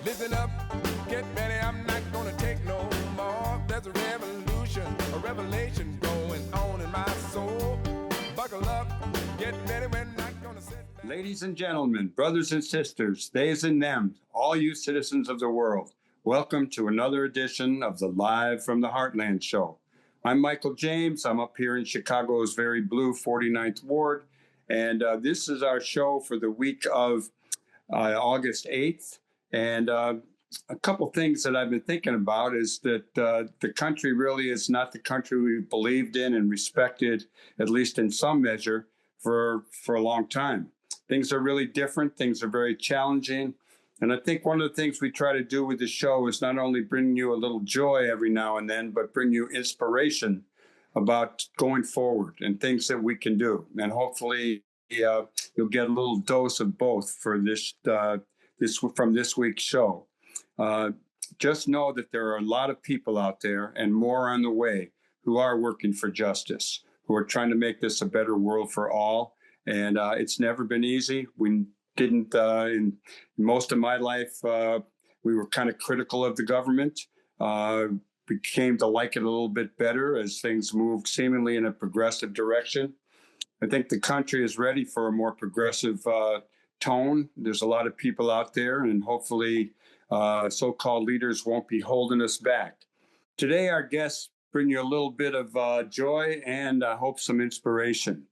Listen up, get ready, I'm not gonna take no more. There's a revolution, a revelation going on in my soul. Buckle up, get ready, we're not gonna sit back. Ladies and gentlemen, brothers and sisters, theys and them, all you citizens of the world, welcome to another edition of the Live from the Heartland show. I'm Michael James. I'm up here in Chicago's very blue 49th Ward, and this is our show for the week of August 8th. And a couple things that I've been thinking about is that the country really is not the country we believed in and respected, at least in some measure, for a long time. Things are really different. Things are very challenging. And I think one of the things we try to do with the show is not only bring you a little joy every now and then, but bring you inspiration about going forward and things that we can do. And hopefully you'll get a little dose of both for this from this week's show. Just know that there are a lot of people out there and more on the way who are working for justice, who are trying to make this a better world for all. And it's never been easy. We didn't, in most of my life, we were kind of critical of the government. We came to like it a little bit better as things moved seemingly in a progressive direction. I think the country is ready for a more progressive tone. There's a lot of people out there, and hopefully so-called leaders won't be holding us back. Today, our guests bring you a little bit of joy and I hope some inspiration.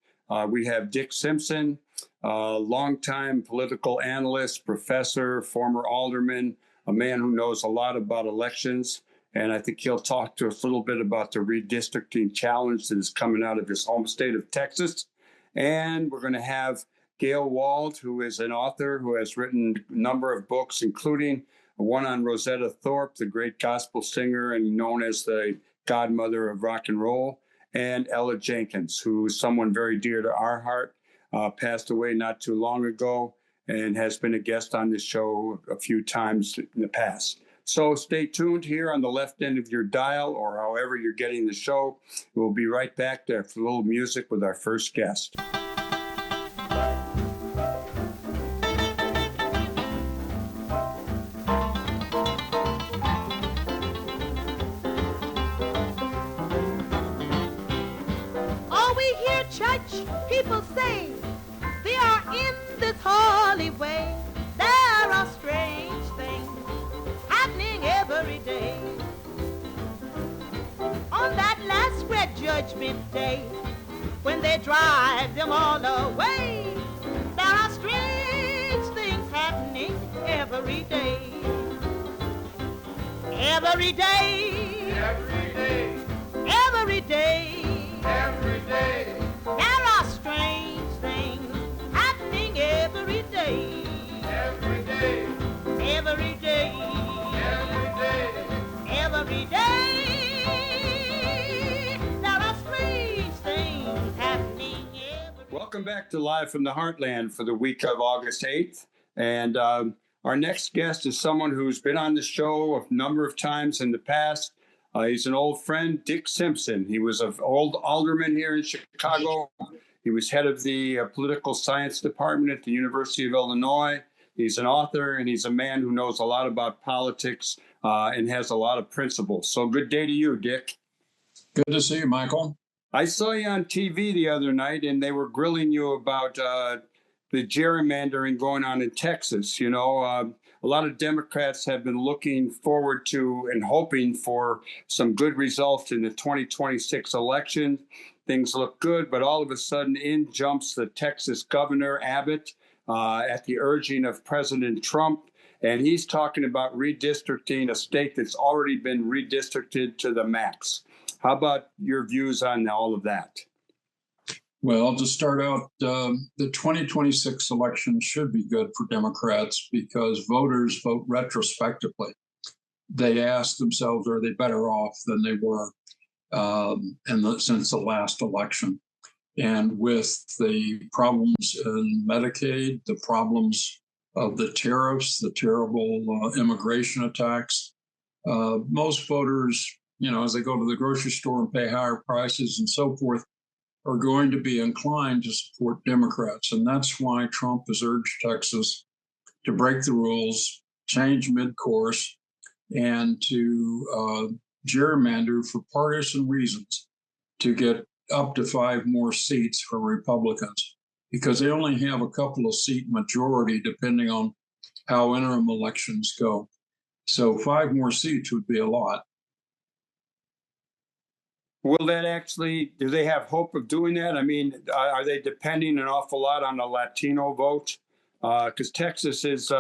We have Dick Simpson, longtime political analyst, professor, former alderman, a man who knows a lot about elections. And I think he'll talk to us a little bit about the redistricting challenge that is coming out of his home state of Texas. And we're going to have Gayle Wald, who is an author who has written a number of books, including one on Rosetta Tharpe, the great gospel singer and known as the godmother of rock and roll, and Ella Jenkins, who is someone very dear to our heart, passed away not too long ago and has been a guest on this show a few times in the past. So stay tuned here on the left end of your dial or however you're getting the show. We'll be right back there for a little music with our first guest. People say they are in this holy way. There are strange things happening every day. On that last great judgment day, when they drive them all away, there are strange things happening every day. Every day. Every day. Every day. Every day. There are strange things happening every day. Every day. Every day. Every day. Every day. There are strange things happening every day. Welcome back to Live from the Heartland for the week of August 8th. And our next guest is someone who's been on the show a number of times in the past. He's an old friend, Dick Simpson. He was an old alderman here in Chicago. He was head of the political science department at the University of Illinois. He's an author, and he's a man who knows a lot about politics and has a lot of principles. So good day to you, Dick. Good to see you, Michael. I saw you on TV the other night, and they were grilling you about the gerrymandering going on in Texas. You know, a lot of Democrats have been looking forward to and hoping for some good results in the 2026 election. Things look good, but all of a sudden in jumps the Texas governor, Abbott, at the urging of President Trump. And he's talking about redistricting a state that's already been redistricted to the max. How about your views on all of that? Well, to start out, the 2026 election should be good for Democrats because voters vote retrospectively. They ask themselves, are they better off than they were since the last election? And with the problems in Medicaid, the problems of the tariffs, the terrible immigration attacks, most voters, you know, as they go to the grocery store and pay higher prices and so forth, are going to be inclined to support Democrats. And that's why Trump has urged Texas to break the rules, change mid-course and to gerrymander for partisan reasons to get up to 5 more seats for Republicans, because they only have a couple of seat majority depending on how interim elections go. So 5 more seats would be a lot. Will that actually, do they have hope of doing that? I mean, are they depending an awful lot on the Latino vote? Because Texas is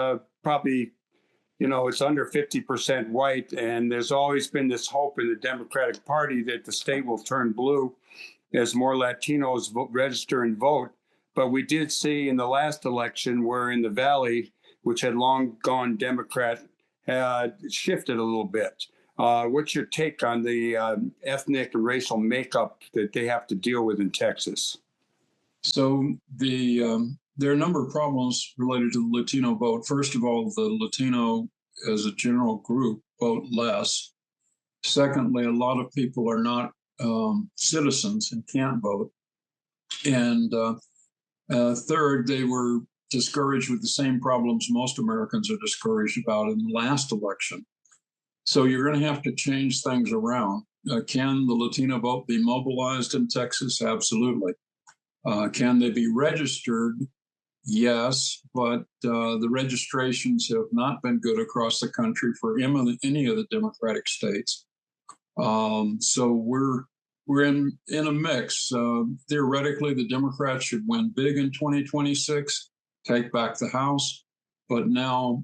probably, it's under 50% white, and there's always been this hope in the Democratic Party that the state will turn blue as more Latinos register and vote. But we did see in the last election where in the Valley, which had long gone Democrat, shifted a little bit. What's your take on the ethnic and racial makeup that they have to deal with in Texas? So there are a number of problems related to the Latino vote. First of all, the Latino as a general group vote less. Secondly, a lot of people are not citizens and can't vote. And third, they were discouraged with the same problems most Americans are discouraged about in the last election. So you're going to have to change things around. Can the Latino vote be mobilized in Texas? Absolutely. Can they be registered? Yes, but the registrations have not been good across the country for any of the Democratic states. So we're in a mix. Theoretically, the Democrats should win big in 2026, take back the House. But now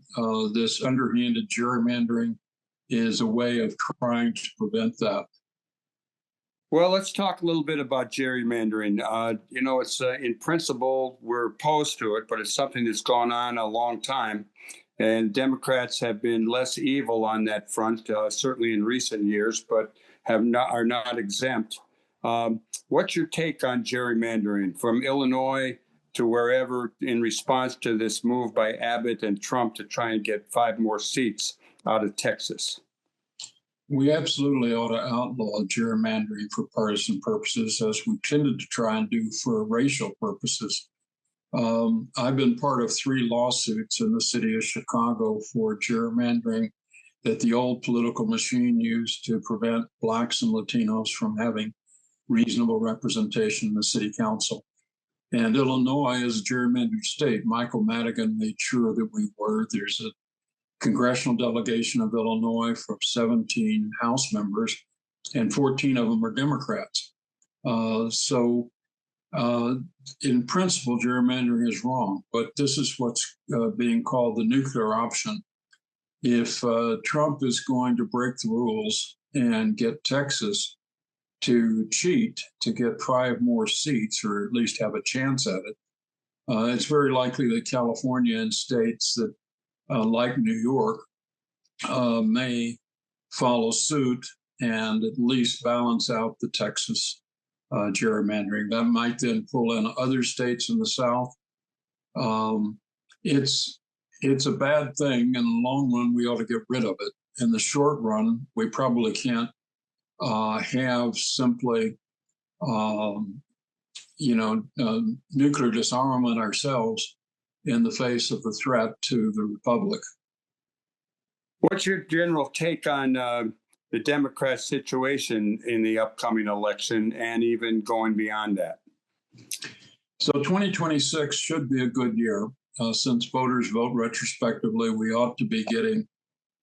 this underhanded gerrymandering is a way of trying to prevent that. Well, let's talk a little bit about gerrymandering. It's in principle, we're opposed to it, but it's something that's gone on a long time. And Democrats have been less evil on that front, certainly in recent years, but are not exempt. What's your take on gerrymandering from Illinois to wherever in response to this move by Abbott and Trump to try and get 5 more seats out of Texas? We absolutely ought to outlaw gerrymandering for partisan purposes, as we tended to try and do for racial purposes. I've been part of 3 lawsuits in the city of Chicago for gerrymandering that the old political machine used to prevent Blacks and Latinos from having reasonable representation in the city council. And Illinois is a gerrymandered state. Michael Madigan made sure that we were. There's a congressional delegation of Illinois from 17 House members, and 14 of them are Democrats. So in principle, gerrymandering is wrong, but this is what's being called the nuclear option. If Trump is going to break the rules and get Texas to cheat to get 5 more seats, or at least have a chance at it, it's very likely that California and states that like New York, may follow suit and at least balance out the Texas gerrymandering. That might then pull in other states in the South. It's a bad thing. In the long run, we ought to get rid of it. In the short run, we probably can't have simply, nuclear disarmament ourselves in the face of the threat to the republic. What's your general take on the Democrat situation in the upcoming election and even going beyond that? So 2026 should be a good year. Since voters vote retrospectively, we ought to be getting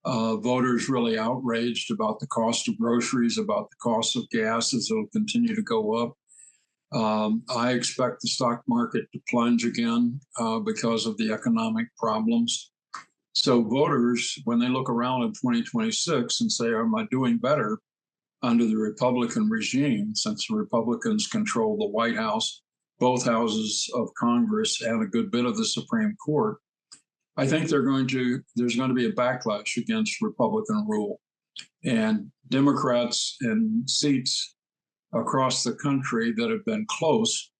voters really outraged about the cost of groceries, about the cost of gas as it'll continue to go up. I expect the stock market to plunge again because of the economic problems. So voters, when they look around in 2026 and say, am I doing better under the Republican regime, since the Republicans control the White House, both houses of Congress, and a good bit of the Supreme Court, I think there's going to be a backlash against Republican rule. And Democrats in seats across the country that have been close.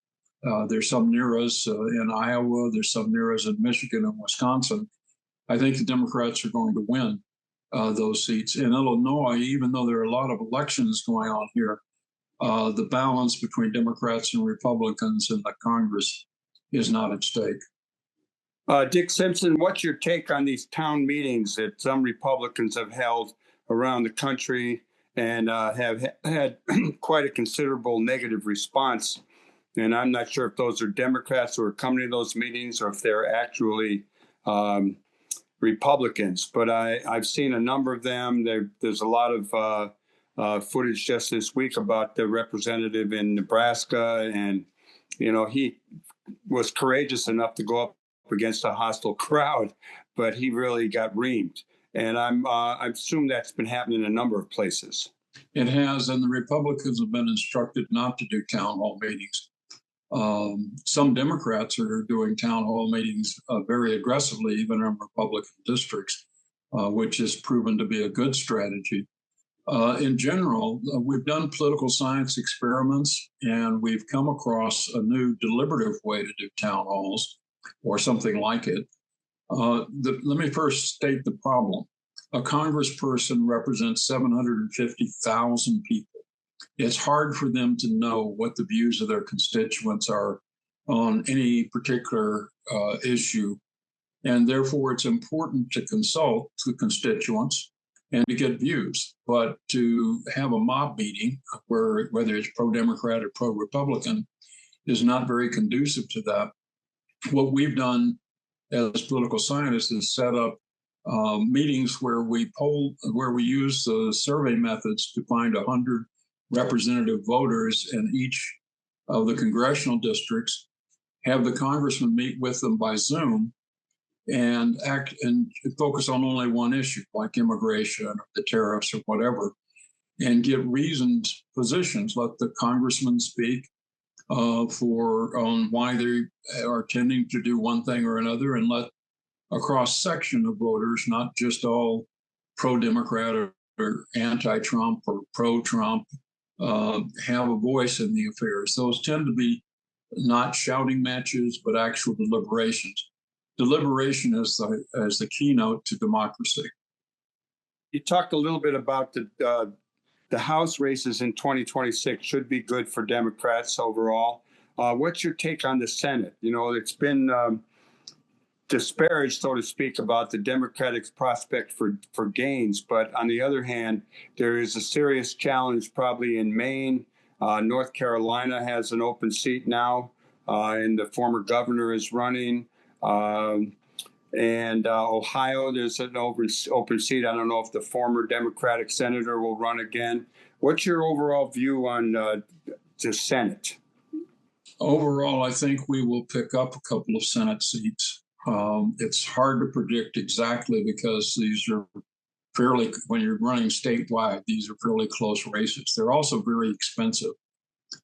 There's some near us in Iowa, there's some near us in Michigan and Wisconsin. I think the Democrats are going to win those seats. In Illinois, even though there are a lot of elections going on here, the balance between Democrats and Republicans in the Congress is not at stake. Dick Simpson, what's your take on these town meetings that some Republicans have held around the country and have had quite a considerable negative response? And I'm not sure if those are Democrats who are coming to those meetings or if they're actually Republicans. But I've seen a number of them. There's a lot of footage just this week about the representative in Nebraska. And, he was courageous enough to go up against a hostile crowd, but he really got reamed. And I assume that's been happening in a number of places. It has, and the Republicans have been instructed not to do town hall meetings. Some Democrats are doing town hall meetings very aggressively, even in Republican districts, which has proven to be a good strategy. In general, we've done political science experiments, and we've come across a new deliberative way to do town halls, or something like it. Let me first state the problem. A congressperson represents 750,000 people. It's hard for them to know what the views of their constituents are on any particular issue. And therefore, it's important to consult the constituents and to get views. But to have a mob meeting, whether it's pro-Democrat or pro-Republican, is not very conducive to that. What we've done as political scientists is set up meetings where we use the survey methods to find 100 representative voters in each of the congressional districts, have the congressman meet with them by Zoom, and act and focus on only one issue, like immigration or the tariffs or whatever, and get reasoned positions. Let the congressman speak on why they are tending to do one thing or another, and let a cross-section of voters, not just all pro-Democrat or anti-Trump or pro-Trump, have a voice in the affairs. Those tend to be not shouting matches, but actual deliberations. Deliberation is the keynote to democracy. You talked a little bit about the House races in 2026 should be good for Democrats overall. What's your take on the Senate? It's been disparaged, so to speak, about the Democratic prospect for gains. But on the other hand, there is a serious challenge probably in Maine. North Carolina has an open seat now, and the former governor is running. And Ohio, there's an open seat. I don't know if the former Democratic senator will run again. What's your overall view on the Senate? Overall, I think we will pick up a couple of Senate seats. It's hard to predict exactly because these are when you're running statewide, these are fairly close races. They're also very expensive.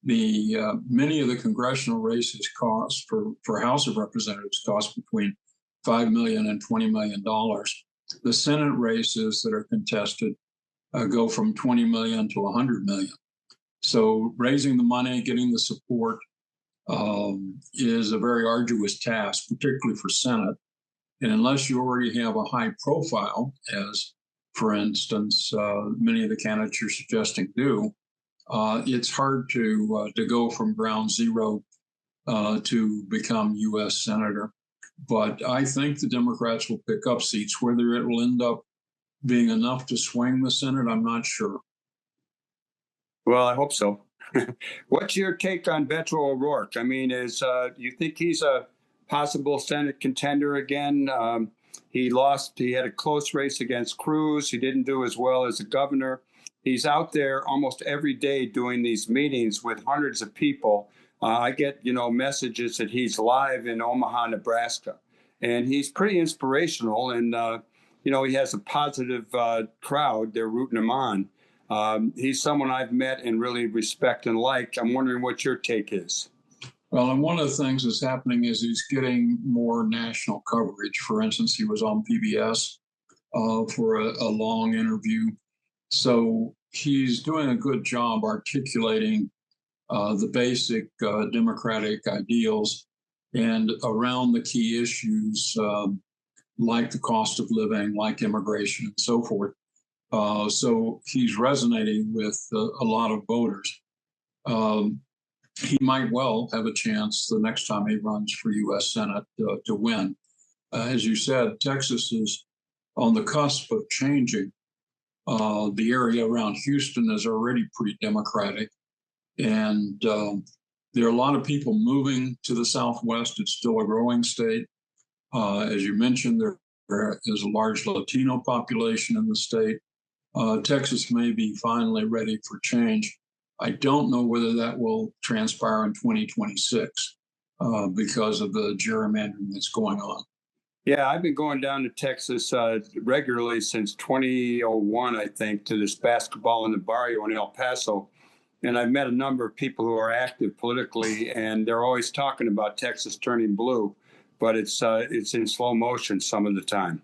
Many of the congressional races cost for House of Representatives cost between $5 million and $20 million. The Senate races that are contested go from $20 million to $100 million. So raising the money, getting the support is a very arduous task, particularly for Senate. And unless you already have a high profile, as for instance, many of the candidates you're suggesting do, it's hard to go from ground zero to become U.S. Senator. But I think the Democrats will pick up seats. Whether it will end up being enough to swing the Senate, I'm not sure. Well, I hope so. What's your take on Beto O'Rourke? I mean, you think he's a possible Senate contender again? He lost. He had a close race against Cruz. He didn't do as well as the governor. He's out there almost every day doing these meetings with hundreds of people. I get, messages that he's live in Omaha, Nebraska, and he's pretty inspirational. And, he has a positive crowd. They're rooting him on. He's someone I've met and really respect and like. I'm wondering what your take is. Well, and one of the things that's happening is he's getting more national coverage. For instance, he was on PBS for a long interview. So he's doing a good job articulating the basic democratic ideals and around the key issues like the cost of living, like immigration, and so forth. So he's resonating with a lot of voters. He might well have a chance the next time he runs for U.S. Senate to win. as you said, Texas is on the cusp of changing. The area around Houston is already pretty Democratic, and there are a lot of people moving to the Southwest. It's still a growing state. As you mentioned, there is a large Latino population in the state. Texas may be finally ready for change. I don't know whether that will transpire in 2026 because of the gerrymandering that's going on. Yeah, I've been going down to Texas regularly since 2001, I think, to this basketball in the barrio in El Paso. And I've met a number of people who are active politically, and they're always talking about Texas turning blue, but it's in slow motion some of the time.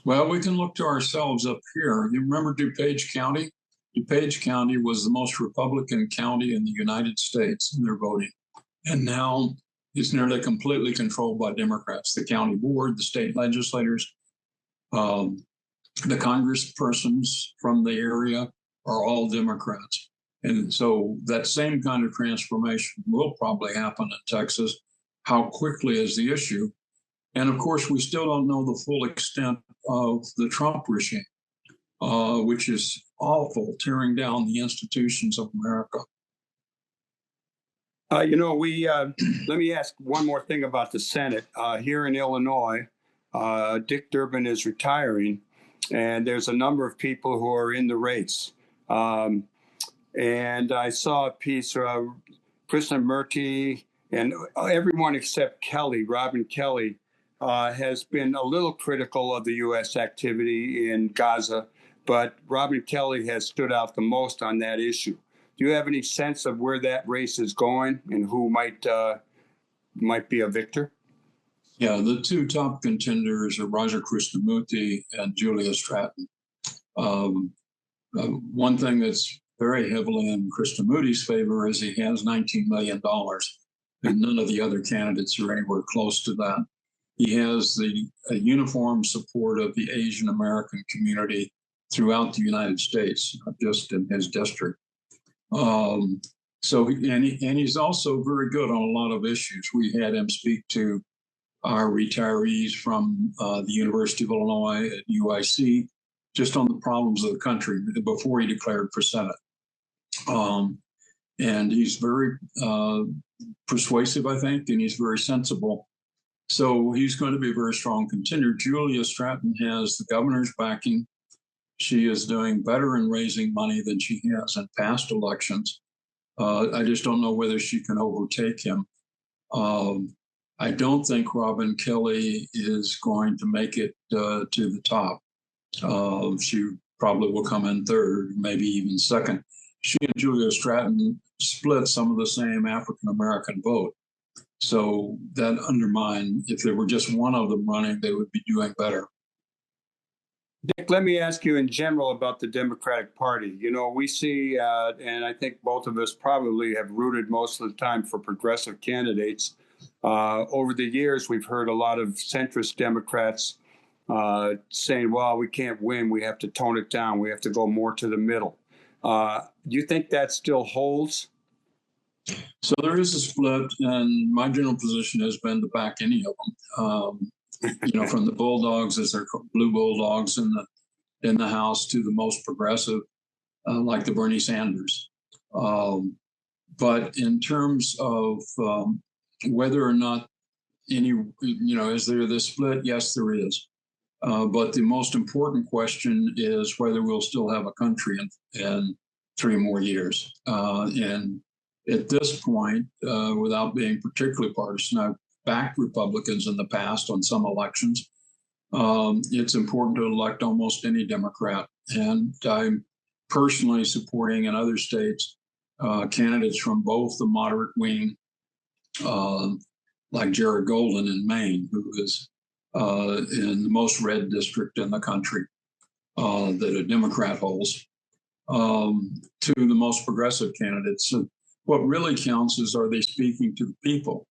Well, we can look to ourselves up here. You remember DuPage County? DuPage County was the most Republican county in the United States in their voting. And now it's nearly completely controlled by Democrats. The county board, the state legislators, the congresspersons from the area are all Democrats. And so that same kind of transformation will probably happen in Texas. How quickly is the issue? And of course, we still don't know the full extent of the Trump regime, which is awful, tearing down the institutions of America. Let me ask one more thing about the Senate. Here in Illinois, Dick Durbin is retiring, and there's a number of people who are in the race. And I saw a piece, Krishnamurti, and everyone except Kelly, Robin Kelly, has been a little critical of the U.S. activity in Gaza, but Robin Kelly has stood out the most on that issue. Do you have any sense of where that race is going and who might be a victor? Yeah, the two top contenders are Roger Krishnamurti and Julia Stratton. One thing that's very heavily in Krishnamurti's favor is he has $19 million, and none of the other candidates are anywhere close to that. He has the uniform support of the Asian American community throughout the United States, not just in his district. He's also very good on a lot of issues. We had him speak to our retirees from the University of Illinois at UIC, just on the problems of the country before he declared for Senate. And he's very persuasive, I think, and he's very sensible. So he's going to be a very strong contender. Julia Stratton has the governor's backing. She is doing better in raising money than she has in past elections. I just don't know whether she can overtake him. I don't think Robin Kelly is going to make it to the top. She probably will come in third, maybe even second. She and Julia Stratton split some of the same African-American vote. So that undermined, if there were just one of them running, they would be doing better. Dick, let me ask you in general about the Democratic Party. You know, we see, and I think both of us probably have rooted most of the time for progressive candidates. Over the years, we've heard a lot of centrist Democrats saying, well, we can't win. We have to tone it down. We have to go more to the middle. Do you think that still holds? So there is a split, and my general position has been to back any of them. From the Bulldogs, as they're blue Bulldogs in the House, to the most progressive, like the Bernie Sanders. But in terms of whether or not is there this split? Yes, there is. But the most important question is whether we'll still have a country in 3 more years. And at this point, without being particularly partisan, I've backed Republicans in the past on some elections. It's important to elect almost any Democrat. And I'm personally supporting in other states candidates from both the moderate wing, like Jared Golden in Maine, who is in the most red district in the country that a Democrat holds, to the most progressive candidates. So what really counts is, are they speaking to the people?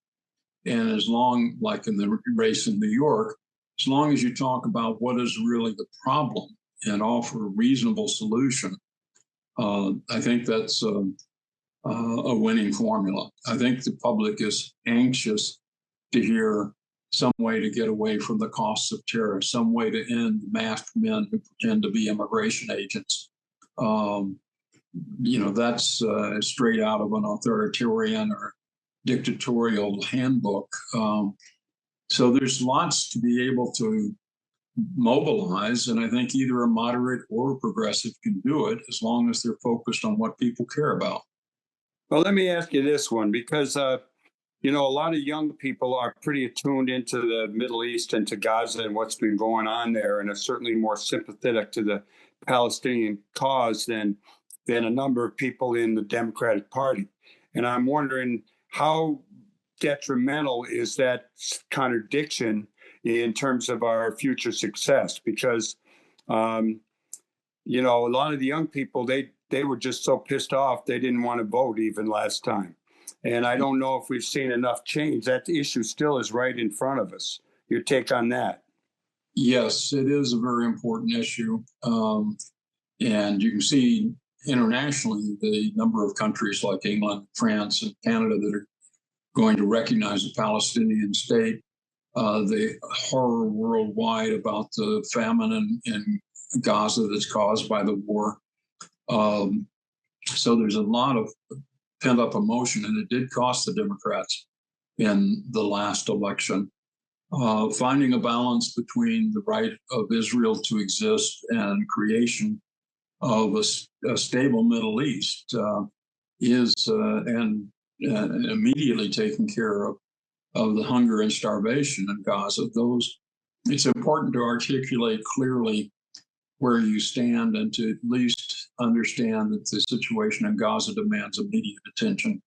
And as long, like in the race in New York, as long as you talk about what is really the problem and offer a reasonable solution, I think that's a winning formula. I think the public is anxious to hear some way to get away from the costs of terror, some way to end masked men who pretend to be immigration agents. That's straight out of an authoritarian or dictatorial handbook. So there's lots to be able to mobilize, and I think either a moderate or a progressive can do it as long as they're focused on what people care about. Well, let me ask you this one, because a lot of young people are pretty attuned into the Middle East and to Gaza and what's been going on there, and are certainly more sympathetic to the Palestinian cause than a number of people in the Democratic Party. And I'm wondering, how detrimental is that contradiction in terms of our future success? Because, a lot of the young people, they were just so pissed off they didn't want to vote even last time. And I don't know if we've seen enough change. That issue still is right in front of us. Your take on that? Yes, it is a very important issue. And you can see internationally the number of countries like England, France, and Canada that are going to recognize a Palestinian state. The horror worldwide about the famine in Gaza that's caused by the war. So there's a lot of pent-up emotion, and it did cost the Democrats in the last election. Finding a balance between the right of Israel to exist and creation of a stable Middle East is immediately taking care of the hunger and starvation in Gaza. It's important to articulate clearly where you stand and to at least understand that the situation in Gaza demands immediate attention.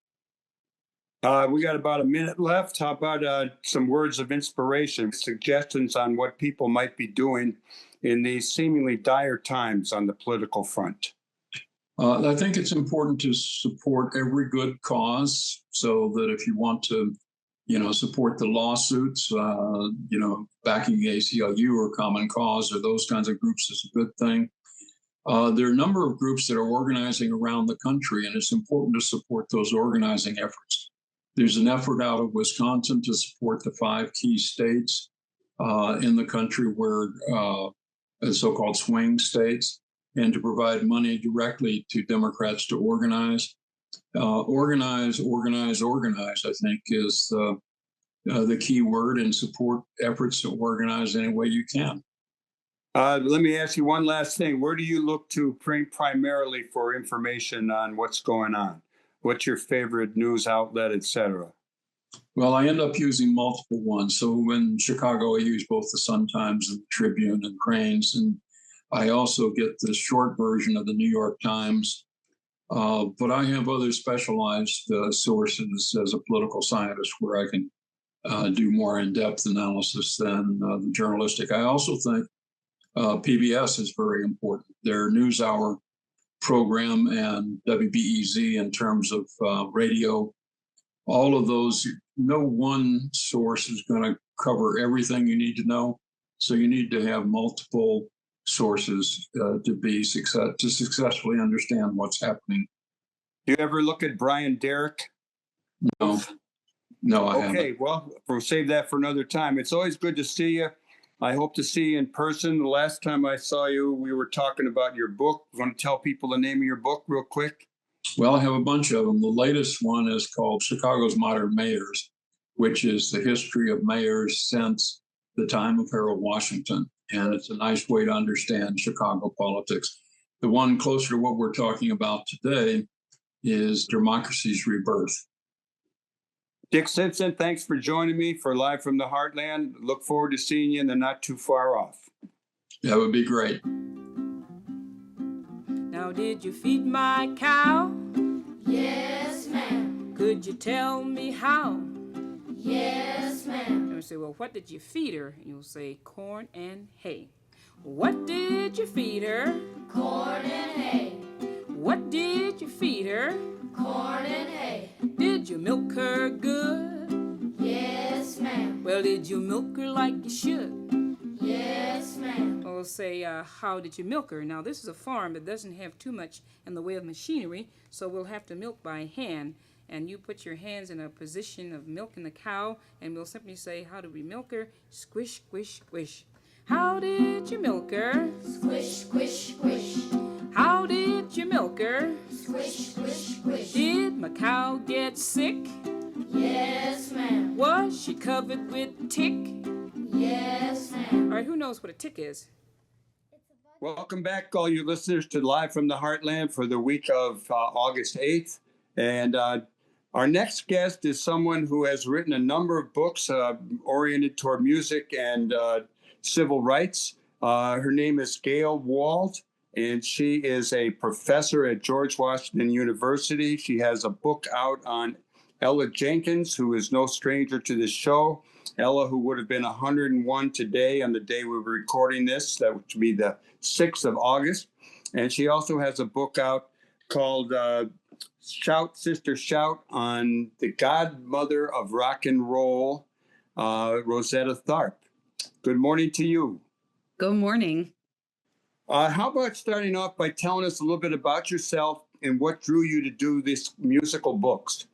We got about a minute left. How about some words of inspiration, suggestions on what people might be doing in these seemingly dire times on the political front? I think it's important to support every good cause, so that if you want to, support the lawsuits, backing ACLU or Common Cause or those kinds of groups is a good thing. There are a number of groups that are organizing around the country, and it's important to support those organizing efforts. There's an effort out of Wisconsin to support the 5 key states in the country where the so-called swing states, and to provide money directly to Democrats to organize. Organize, I think, is the key word, and support efforts to organize any way you can. Let me ask you one last thing. Where do you look to primarily for information on what's going on? What's your favorite news outlet, et cetera? Well, I end up using multiple ones. So in Chicago, I use both the Sun-Times and the Tribune and Crain's. And I also get the short version of the New York Times. But I have other specialized sources as a political scientist where I can do more in-depth analysis than the journalistic. I also think PBS is very important. Their NewsHour program and WBEZ in terms of radio, all of those, no one source is going to cover everything you need to know. So you need to have multiple sources to successfully understand what's happening. Do you ever look at Brian Derrick? No, I haven't. Okay, well, we'll save that for another time. It's always good to see you. I hope to see you in person. The last time I saw you, we were talking about your book. You want to tell people the name of your book real quick? Well, I have a bunch of them. The latest one is called Chicago's Modern Mayors, which is the history of mayors since the time of Harold Washington. And it's a nice way to understand Chicago politics. The one closer to what we're talking about today is Democracy's Rebirth. Dick Simpson, thanks for joining me for Live from the Heartland. Look forward to seeing you in the not too far off. That would be great. Now, did you feed my cow? Yes, ma'am. Could you tell me how? Yes, ma'am. And we say, well, what did you feed her? You'll say corn and hay. What did you feed her? Corn and hay. What did you feed her? Corn and hay. Did you milk her good? Yes, ma'am. Well, did you milk her like you should? Yes, ma'am. We'll say, how did you milk her? Now, this is a farm that doesn't have too much in the way of machinery, so we'll have to milk by hand. and you put your hands in a position of milking the cow, and we'll simply say, how did we milk her? Squish, squish, squish. How did you milk her? Squish, squish, squish. How did you milk her? Squish, squish, squish. Did my cow get sick? Yes, ma'am. Was she covered with tick? Yes, ma'am. All right, who knows what a tick is? Welcome back, all you listeners, to Live from the Heartland for the week of August 8th. And our next guest is someone who has written a number of books oriented toward music and civil rights. Her name is Gayle Wald, and she is a professor at George Washington University. She has a book out on Ella Jenkins, who is no stranger to this show. Ella, who would have been 101 today on the day we were recording this, that would be the 6th of August. And she also has a book out called Shout, Sister, Shout, on the godmother of rock and roll, Rosetta Tharpe. Good morning to you. Good morning. How about starting off by telling us a little bit about yourself and what drew you to do these musical books?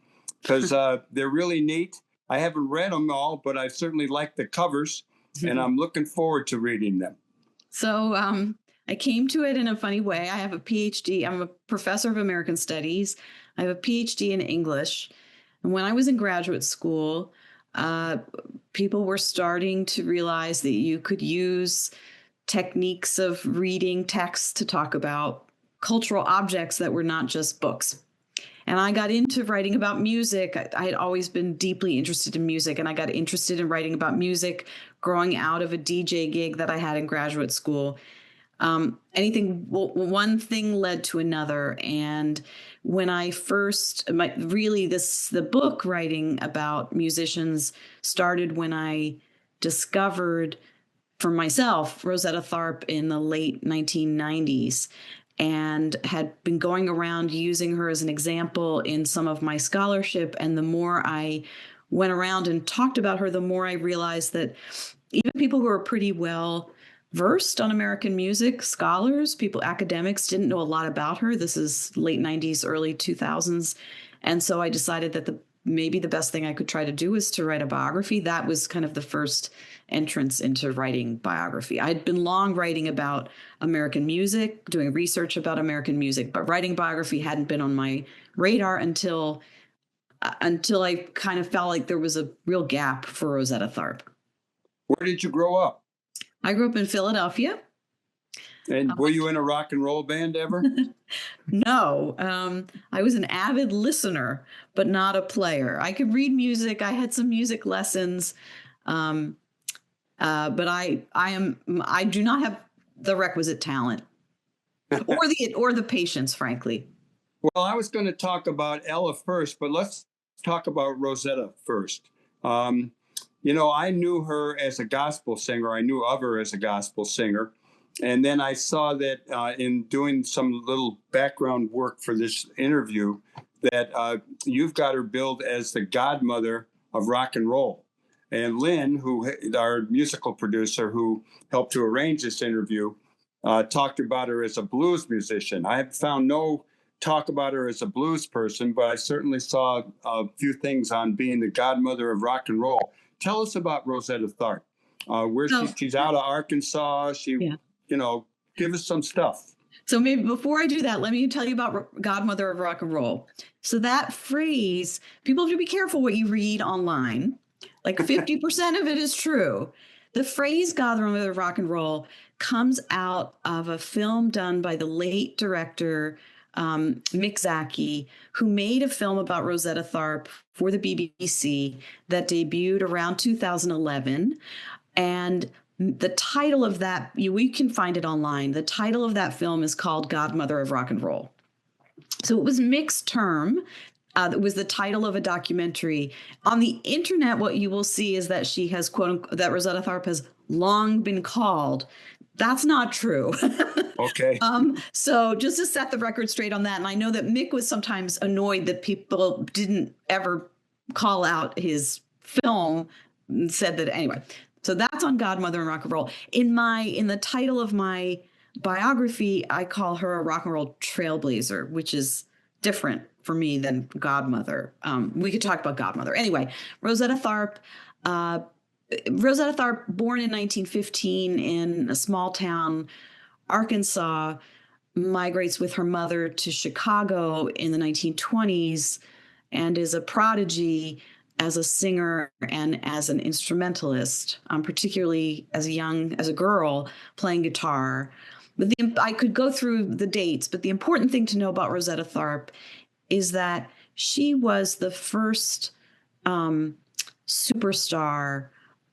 Because they're really neat. I haven't read them all, but I certainly like the covers, and I'm looking forward to reading them. So I came to it in a funny way. I have a PhD. I'm a professor of American Studies. I have a PhD in English. And when I was in graduate school, people were starting to realize that you could use techniques of reading text to talk about cultural objects that were not just books. And I got into writing about music. I had always been deeply interested in music, and I got interested in writing about music growing out of a DJ gig that I had in graduate school. One thing led to another. And when I first, the book writing about musicians started when I discovered for myself Rosetta Tharpe in the late 1990s. And had been going around using her as an example in some of my scholarship. And the more I went around and talked about her, the more I realized that even people who are pretty well versed on American music, scholars, academics, didn't know a lot about her. This is late 90s, early 2000s. And so I decided that maybe the best thing I could try to do was to write a biography. That was kind of the first entrance into writing biography. I'd been long writing about American music, doing research about American music, but writing biography hadn't been on my radar until I kind of felt like there was a real gap for Rosetta Tharpe. Where did you grow up? I grew up in Philadelphia. And were you in a rock and roll band ever? No, I was an avid listener, but not a player. I could read music. I had some music lessons, but I do not have the requisite talent or the patience, frankly. Well, I was going to talk about Ella first, but let's talk about Rosetta first. I knew her as a gospel singer. I knew of her as a gospel singer. And then I saw that in doing some little background work for this interview, that you've got her billed as the godmother of rock and roll. And Lynn, our musical producer who helped to arrange this interview, talked about her as a blues musician. I have found no talk about her as a blues person, but I certainly saw a few things on being the godmother of rock and roll. Tell us about Rosetta Tharpe. She's out of Arkansas. Give us some stuff. So maybe before I do that, let me tell you about godmother of rock and roll. So that phrase, people have to be careful what you read online. Like 50% of it is true. The phrase godmother of rock and roll comes out of a film done by the late director Mick Zaki, who made a film about Rosetta Tharpe for the BBC that debuted around 2011. And the title of that, we can find it online. The title of that film is called Godmother of Rock and Roll. So it was Mick's term. That was the title of a documentary. On the internet, what you will see is that she has, that Rosetta Tharpe has long been called. That's not true. Okay. So just to set the record straight on that, and I know that Mick was sometimes annoyed that people didn't ever call out his film and said that anyway. So that's on Godmother and Rock and Roll. In the title of my biography, I call her a rock and roll trailblazer, which is different for me than Godmother. We could talk about Godmother. Anyway, Rosetta Tharpe. Rosetta Tharpe, born in 1915 in a small town, Arkansas, migrates with her mother to Chicago in the 1920s and is a prodigy as a singer and as an instrumentalist, particularly as a girl playing guitar. But I could go through the dates, but the important thing to know about Rosetta Tharpe is that she was the first superstar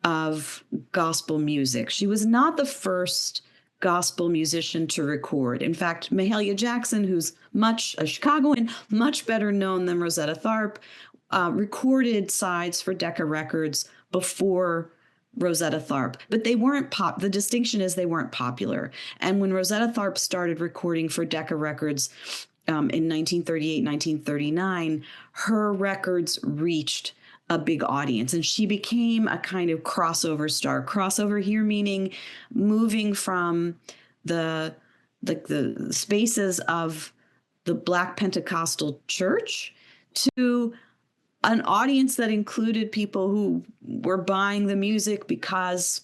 of gospel music. She was not the first gospel musician to record. In fact, Mahalia Jackson, who's a Chicagoan, much better known than Rosetta Tharpe, recorded sides for Decca Records before Rosetta Tharpe, but they weren't the distinction is they weren't popular. And when Rosetta Tharpe started recording for Decca Records in 1938, 1939, her records reached a big audience, and she became a kind of crossover star. Crossover here meaning moving from the spaces of the Black Pentecostal church to an audience that included people who were buying the music because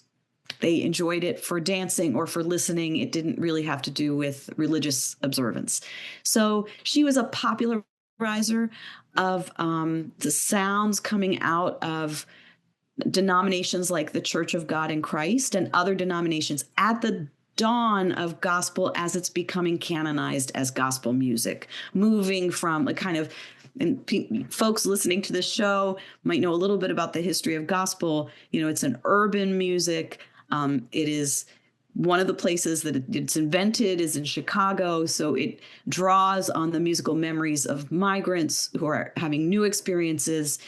they enjoyed it for dancing or for listening. It didn't really have to do with religious observance. So she was a popularizer of the sounds coming out of denominations like the Church of God in Christ and other denominations at the dawn of gospel as it's becoming canonized as gospel music, moving from a kind of, and folks listening to this show might know a little bit about the history of gospel. It's an urban music. It is one of the places that it's invented is in Chicago. So it draws on the musical memories of migrants who are having new experiences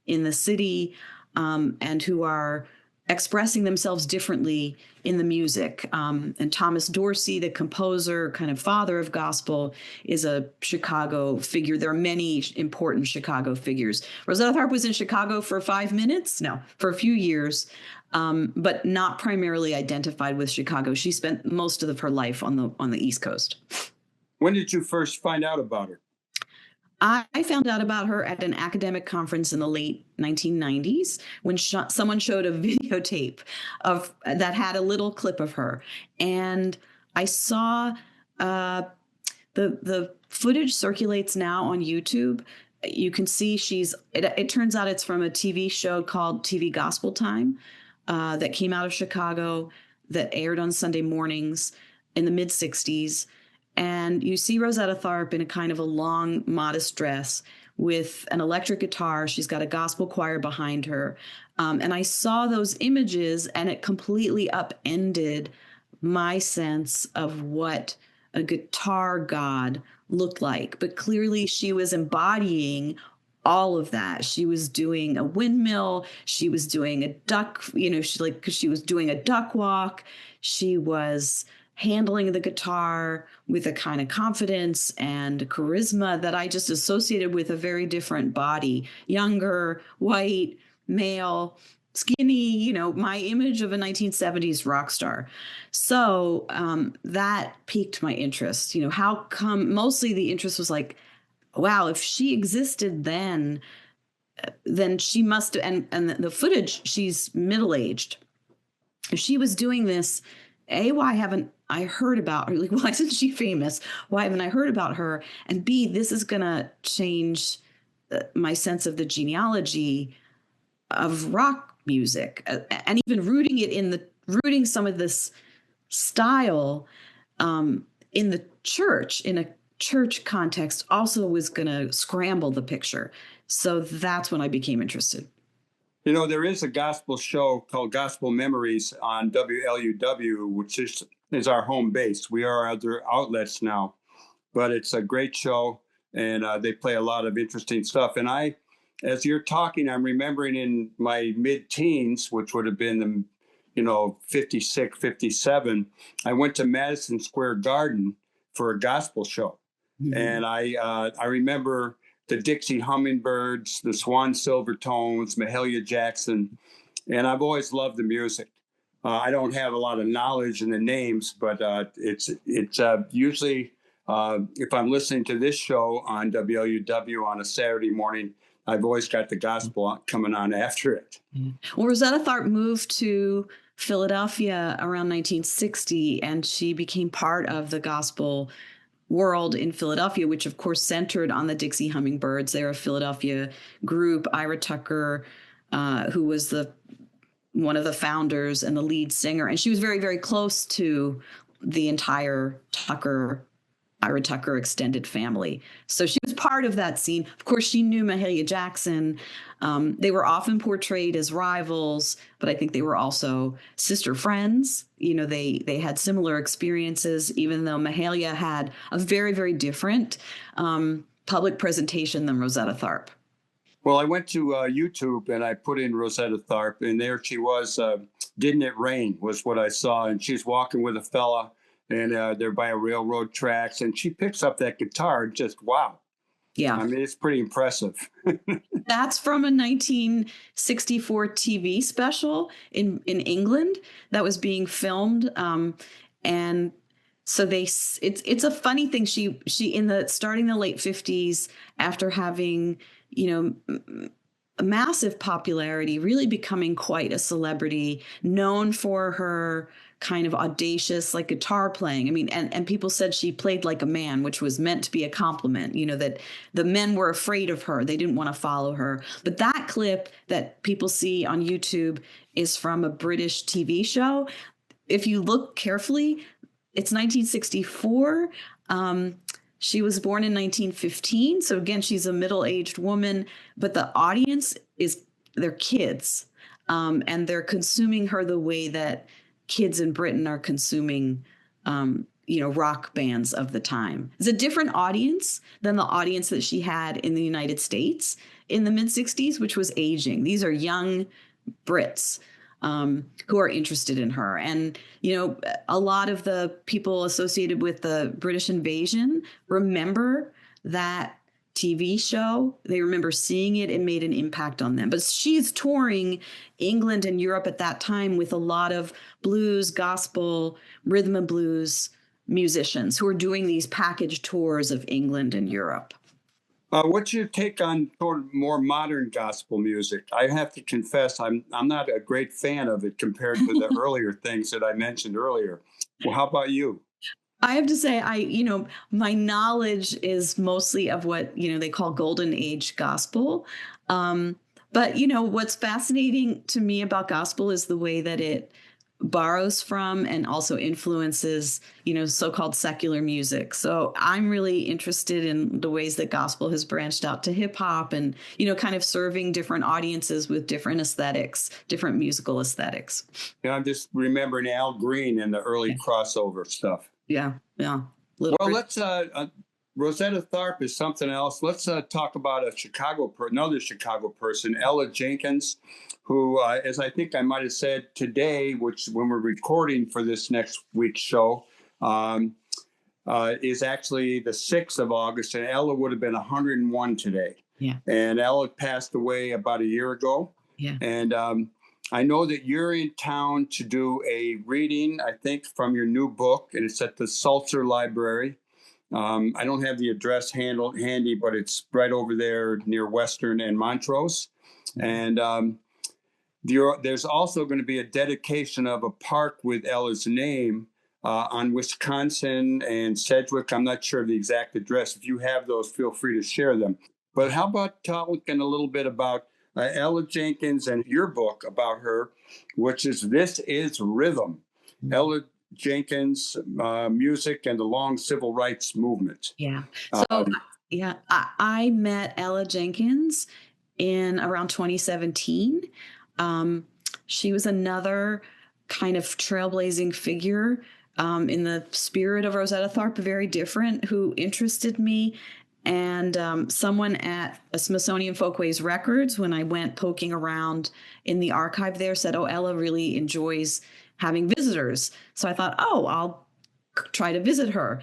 in the city, and who are expressing themselves differently in the music. And Thomas Dorsey, the composer, kind of father of gospel, is a Chicago figure. There are many important Chicago figures. Rosetta Tharpe was in Chicago for for a few years, but not primarily identified with Chicago. She spent most of her life on the East Coast. When did you first find out about her? I found out about her at an academic conference in the late 1990s when someone showed a videotape that had a little clip of her. And I saw the footage circulates now on YouTube. You can see it turns out it's from a TV show called TV Gospel Time that came out of Chicago that aired on Sunday mornings in the mid-'60s. And you see Rosetta Tharpe in a kind of a long, modest dress with an electric guitar. She's got a gospel choir behind her. And I saw those images, and it completely upended my sense of what a guitar god looked like. But clearly she was embodying all of that. She was doing a windmill. She was doing a duck, she was doing a duck walk. She was handling the guitar with a kind of confidence and charisma that I just associated with a very different body, younger, white, male, skinny, my image of a 1970s rock star. So that piqued my interest. How come mostly the interest was like, wow, if she existed then she must, and the footage, she's middle-aged. If she was doing this, why haven't I heard about her? Like, why isn't she famous? Why haven't I heard about her? And B, this is going to change my sense of the genealogy of rock music, and even rooting some of this style in the church, in a church context, also was going to scramble the picture. So that's when I became interested. There is a gospel show called Gospel Memories on WLUW, which is our home base. We are other outlets now, but it's a great show, and they play a lot of interesting stuff. And as you're talking, I'm remembering in my mid-teens, which would have been, 56, 57, I went to Madison Square Garden for a gospel show. Mm-hmm. And I remember the Dixie Hummingbirds, the Swan Silvertones, Mahalia Jackson, and I've always loved the music. I don't have a lot of knowledge in the names, but it's usually if I'm listening to this show on WLUW on a Saturday morning, I've always got the gospel coming on after it. Well, Rosetta Tharpe moved to Philadelphia around 1960, and she became part of the gospel world in Philadelphia, which of course centered on the Dixie Hummingbirds. They're a Philadelphia group. Ira Tucker, who was one of the founders and the lead singer, and she was very, very close to the entire Ira Tucker extended family. So she was part of that scene. Of course, she knew Mahalia Jackson. They were often portrayed as rivals, but I think they were also sister friends. You know, they had similar experiences, even though Mahalia had a very, very different public presentation than Rosetta Tharpe. Well, I went to YouTube and I put in Rosetta Tharpe, and there she was. Didn't It Rain was what I saw. And she's walking with a fella, and they're by a railroad tracks, and she picks up that guitar. Just wow. Yeah. I mean, it's pretty impressive. That's from a 1964 TV special in England that was being filmed. And so it's a funny thing. She starting the late 50s, after having, a massive popularity, really becoming quite a celebrity, known for her kind of audacious, like, guitar playing. I mean, and people said she played like a man, which was meant to be a compliment, that the men were afraid of her. They didn't want to follow her. But that clip that people see on YouTube is from a British TV show. If you look carefully, it's 1964. She was born in 1915. So again, she's a middle-aged woman, but the audience they're kids. And they're consuming her the way that kids in Britain are consuming, rock bands of the time. It's a different audience than the audience that she had in the United States in the mid-60s, which was aging. These are young Brits who are interested in her. And, a lot of the people associated with the British invasion remember that TV show. They remember seeing it. It made an impact on them. But she's touring England and Europe at that time with a lot of blues, gospel, rhythm and blues musicians who are doing these package tours of England and Europe. What's your take on more modern gospel music? I have to confess, I'm not a great fan of it compared to the earlier things that I mentioned earlier. Well, how about you? I have to say, my knowledge is mostly of what, they call golden age gospel. But, what's fascinating to me about gospel is the way that it borrows from and also influences, so-called secular music. So I'm really interested in the ways that gospel has branched out to hip hop and, kind of serving different audiences with different aesthetics, different musical aesthetics. I'm just remembering Al Green and the early crossover stuff. Yeah. Well, let's Rosetta Tharpe is something else. Let's talk about another Chicago person, Ella Jenkins, who, as I think I might have said today, which when we're recording for this next week's show, is actually the 6th of August, and Ella would have been 101 today. Yeah. And Ella passed away about a year ago. Yeah. And I know that you're in town to do a reading, I think, from your new book, and it's at the Sulzer Library. I don't have the address handy, but it's right over there near Western and Montrose. And there's also going to be a dedication of a park with Ella's name on Wisconsin and Sedgwick. I'm not sure of the exact address. If you have those, feel free to share them. But how about talking a little bit about Ella Jenkins and your book about her, which is This Is Rhythm. Ella Jenkins, music and the long civil rights movement. Yeah. So, I met Ella Jenkins in around 2017. She was another kind of trailblazing figure in the spirit of Rosetta Tharpe, very different, who interested me. And someone at a Smithsonian Folkways Records, when I went poking around in the archive there, said, "Oh, Ella really enjoys having visitors." So I thought, I'll try to visit her.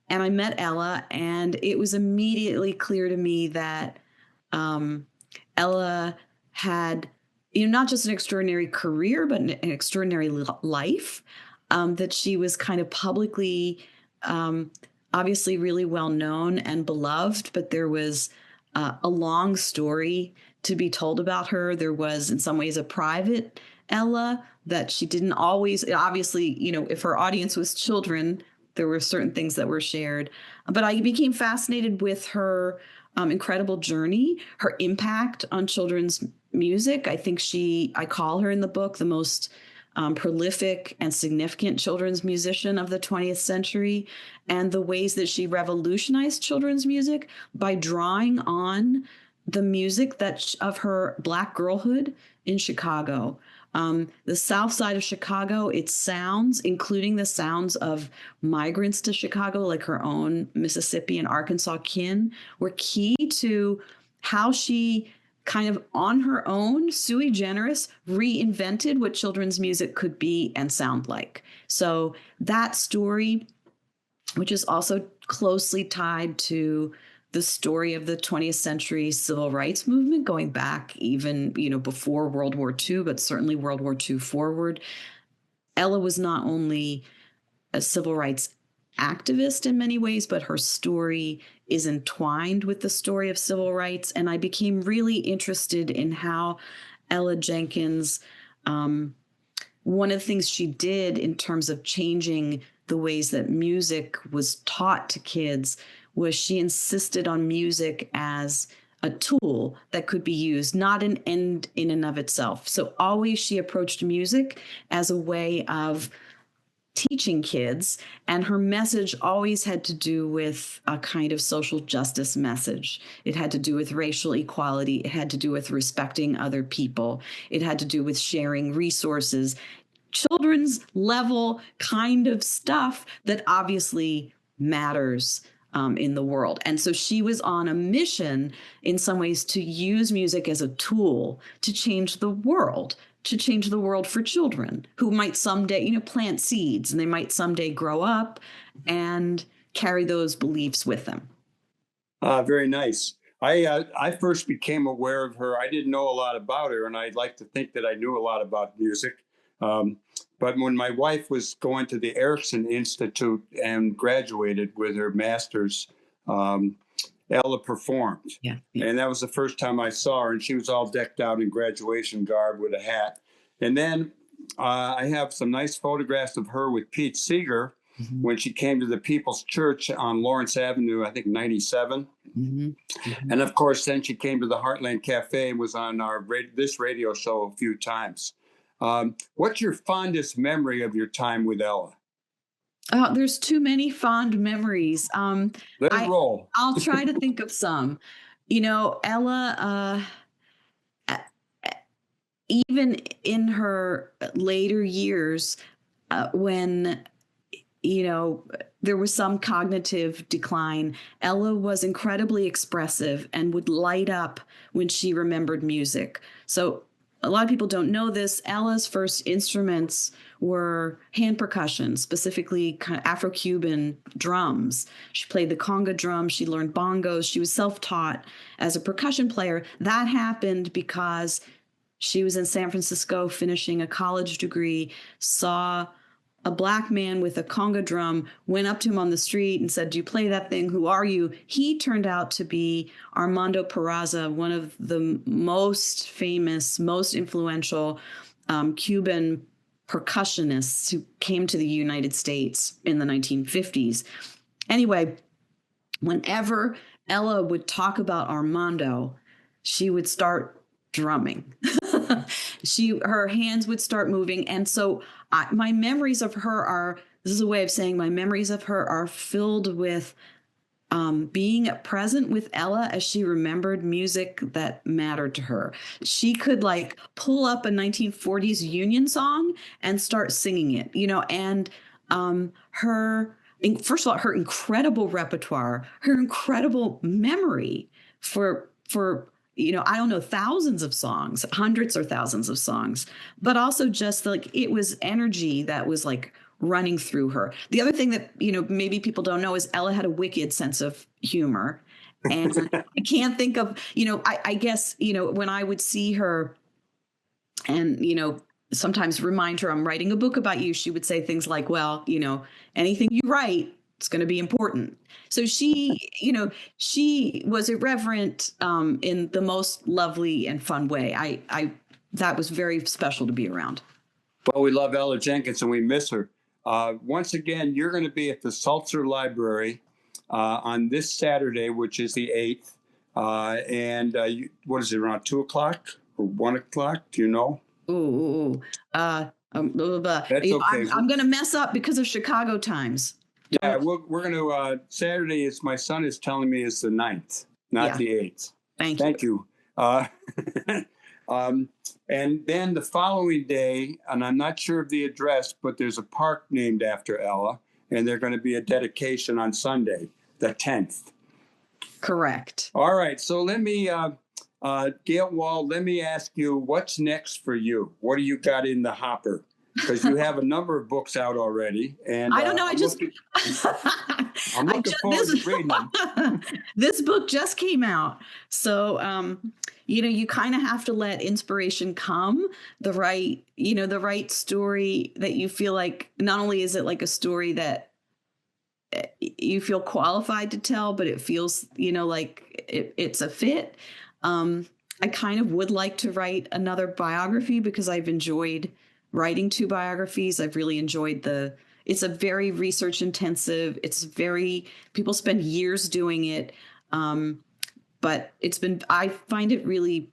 And I met Ella, and it was immediately clear to me that Ella had, not just an extraordinary career, but an extraordinary life, that she was kind of publicly obviously really well known and beloved, but there was a long story to be told about her. There was, in some ways, a private Ella that she didn't always, obviously, if her audience was children, there were certain things that were shared. But I became fascinated with her incredible journey, her impact on children's music. I think I call her in the book the most prolific and significant children's musician of the 20th century, and the ways that she revolutionized children's music by drawing on the music of her Black girlhood in Chicago. The South Side of Chicago, its sounds, including the sounds of migrants to Chicago, like her own Mississippi and Arkansas kin, were key to how she kind of on her own, sui generis, reinvented what children's music could be and sound like. So that story, which is also closely tied to the story of the 20th century civil rights movement, going back even, before World War II, but certainly World War II forward. Ella was not only a civil rights activist in many ways, but her story is entwined with the story of civil rights. And I became really interested in how Ella Jenkins, one of the things she did in terms of changing the ways that music was taught to kids was she insisted on music as a tool that could be used, not an end in and of itself. So always she approached music as a way of teaching kids, and her message always had to do with a kind of social justice message. It had to do with racial equality. It had to do with respecting other people. It had to do with sharing resources, children's level kind of stuff that obviously matters in the world. And so she was on a mission in some ways to use music as a tool to change the world, for children who might someday, plant seeds, and they might someday grow up and carry those beliefs with them. Very nice. I first became aware of her. I didn't know a lot about her, and I'd like to think that I knew a lot about music. But when my wife was going to the Erickson Institute and graduated with her master's, Ella performed. Yeah. And that was the first time I saw her, and she was all decked out in graduation garb with a hat. And then I have some nice photographs of her with Pete Seeger when she came to the People's Church on Lawrence Avenue, I think 97. And of course, then she came to the Heartland Cafe and was on this radio show a few times. What's your fondest memory of your time with Ella? There's too many fond memories. Let's roll. I'll try to think of some. Ella, even in her later years, when, there was some cognitive decline, Ella was incredibly expressive and would light up when she remembered music. So a lot of people don't know this. Ella's first instruments were hand percussion, specifically kind of Afro-Cuban drums. She played the conga drum. She learned bongos. She was self-taught as a percussion player. That happened because she was in San Francisco finishing a college degree, saw a Black man with a conga drum, went up to him on the street and said, "Do you play that thing? Who are you?" He turned out to be Armando Peraza, one of the most famous, most influential Cuban percussionists who came to the United States in the 1950s. Anyway, whenever Ella would talk about Armando, she would start drumming. Her hands would start moving. And so my memories of her this is a way of saying my memories of her are filled with being present with Ella as she remembered music that mattered to her. She could pull up a 1940s Union song and start singing it, and first of all, her incredible repertoire, her incredible memory for I don't know, thousands of songs, hundreds or thousands of songs, but also just it was energy that was running through her. The other thing that, maybe people don't know is Ella had a wicked sense of humor. And I can't think of, I guess, when I would see her and, sometimes remind her I'm writing a book about you, she would say things like, well, anything you write, It's going to be important. So she was irreverent in the most lovely and fun way. That was very special to be around. Well, we love Ella Jenkins and we miss her. Once again, you're going to be at the Sulzer Library on this Saturday, which is the 8th. What is it, around 2 o'clock or 1 o'clock? Do you know? That's okay. I'm going to mess up because of Chicago times. Yeah, we're going to, Saturday is, my son is telling me, is the 9th, not the 8th. Thank you. And then the following day, and I'm not sure of the address, but there's a park named after Ella, and there's going to be a dedication on Sunday, the 10th. Correct. All right. So let me, Gayle Wald, let me ask you, what's next for you? What do you got in the hopper? Because you have a number of books out already. And I don't know. I'm looking forward to reading them. This book just came out. So, you kind of have to let inspiration come, the right story that you feel like, not only is it like a story that you feel qualified to tell, but it feels, like it's a fit. I kind of would like to write another biography because I've enjoyed writing 2 biographies. I've really enjoyed it's a very research intensive. People spend years doing it. But I find it really,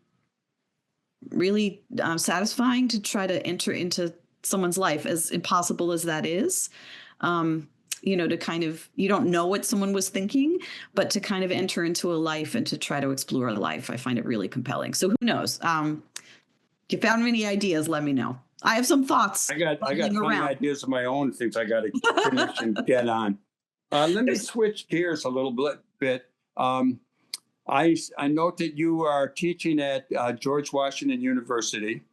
really satisfying to try to enter into someone's life, as impossible as that is. To kind of, you don't know what someone was thinking, but to kind of enter into a life and to try to explore a life, I find it really compelling. So who knows? If you found any ideas, let me know. I have some thoughts. I got plenty of ideas of my own things I got to finish and get on. Let me switch gears a little bit. I note that you are teaching at George Washington University,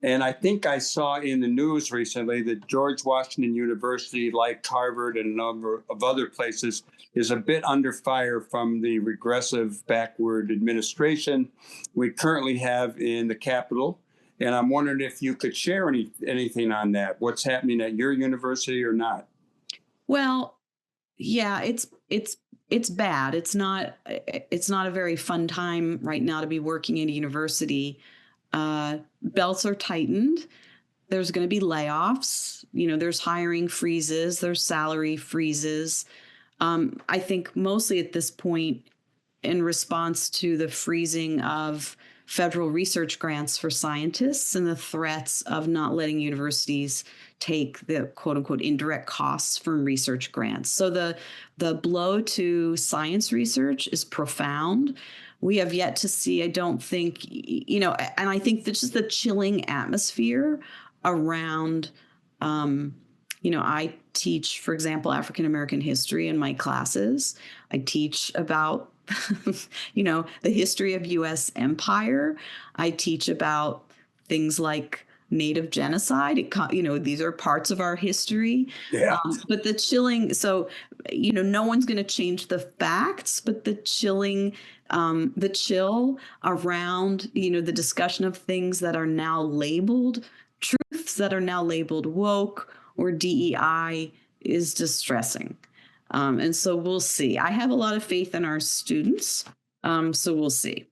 and I think I saw in the news recently that George Washington University, like Harvard and a number of other places, is a bit under fire from the regressive, backward administration we currently have in the Capitol. And I'm wondering if you could share anything on that. What's happening at your university or not? Well, yeah, it's bad. It's not a very fun time right now to be working in a university. Belts are tightened. There's going to be layoffs. There's hiring freezes. There's salary freezes. I think mostly at this point, in response to the freezing of federal research grants for scientists and the threats of not letting universities take the quote unquote indirect costs from research grants. So the blow to science research is profound. We have yet to see, I don't think, and I think that's just the chilling atmosphere around, I teach, for example, African-American history in my classes. I teach about the history of U.S. empire. I teach about things like Native genocide. These are parts of our history. Yeah. But the chilling, so, no one's going to change the facts, but the chill around, the discussion of things that are now labeled truths, that are now labeled woke or DEI is distressing. And so we'll see. I have a lot of faith in our students. So we'll see.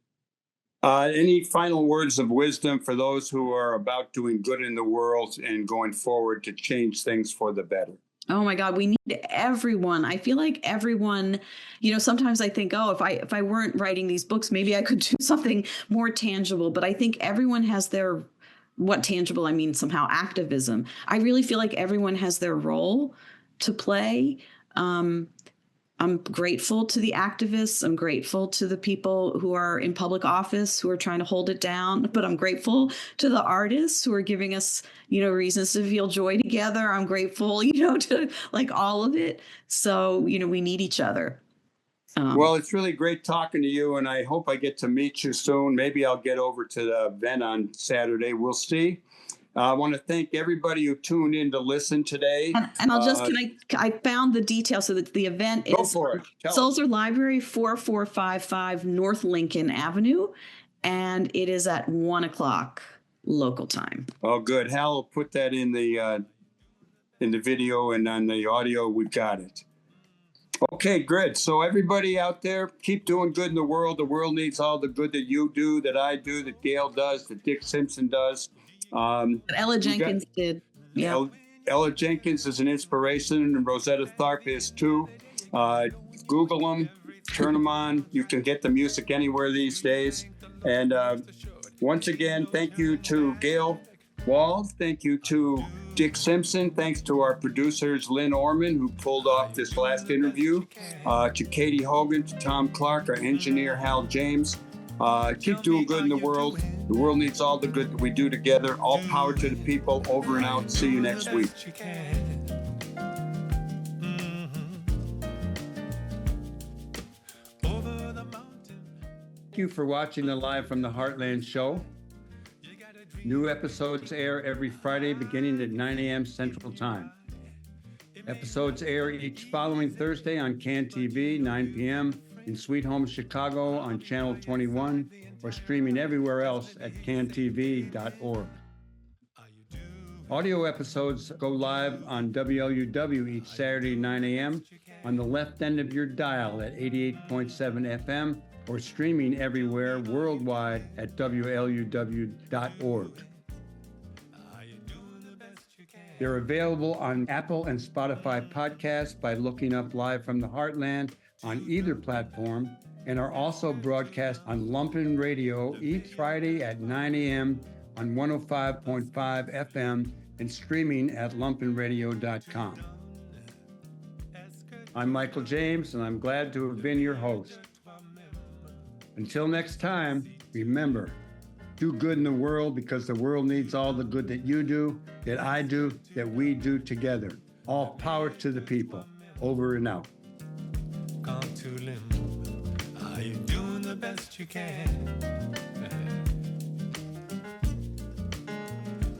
Any final words of wisdom for those who are about doing good in the world and going forward to change things for the better? Oh my God, we need everyone. I feel like everyone, sometimes I think, if I weren't writing these books, maybe I could do something more tangible. But I think everyone has what tangible, I mean, somehow activism. I really feel like everyone has their role to play. I'm grateful to the activists. I'm grateful to the people who are in public office who are trying to hold it down. But I'm grateful to the artists who are giving us, reasons to feel joy together. I'm grateful, to like all of it. So, we need each other. Well, it's really great talking to you, and I hope I get to meet you soon. Maybe I'll get over to the event on Saturday. We'll see. I want to thank everybody who tuned in to listen today. And I'll just, I found the details so that the event is Sulzer Library, 4455 North Lincoln Avenue, and it is at 1 o'clock local time. Oh, good. Hal will put that in the video and on the audio. We've got it. Okay, good. So everybody out there, keep doing good in the world. The world needs all the good that you do, that I do, that Gayle does, that Dick Simpson does. But Ella Jenkins did. Yeah. Ella Jenkins is an inspiration, and Rosetta Tharpe is too. Google them, turn them on. You can get the music anywhere these days. And once again, thank you to Gayle Wald. Thank you to Dick Simpson. Thanks to our producers, Lynn Orman, who pulled off this last interview. To Katie Hogan, to Tom Clark, our engineer, Hal James. Keep doing good in the world. The world needs all the good that we do together. All power to the people. Over and out. See you next week. Thank you for watching the Live from the Heartland show. New episodes air every Friday beginning at 9 a.m. Central Time. Episodes air each following Thursday on CAN TV, 9 p.m. in Sweet Home Chicago on Channel 21 or streaming everywhere else at cantv.org. Audio episodes go live on WLUW each Saturday, 9 a.m. on the left end of your dial at 88.7 FM or streaming everywhere worldwide at WLUW.org. They're available on Apple and Spotify podcasts by looking up Live from the Heartland on either platform, and are also broadcast on Lumpen Radio each Friday at 9 a.m. on 105.5 FM and streaming at lumpenradio.com. I'm Michael James, and I'm glad to have been your host. Until next time, remember, do good in the world because the world needs all the good that you do, that I do, that we do together. All power to the people. Over and out. Come to Limbo. Are you doing the best you can?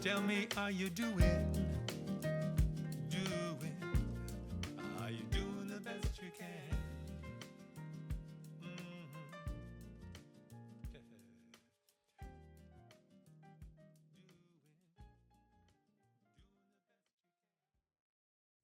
Tell me, are you doing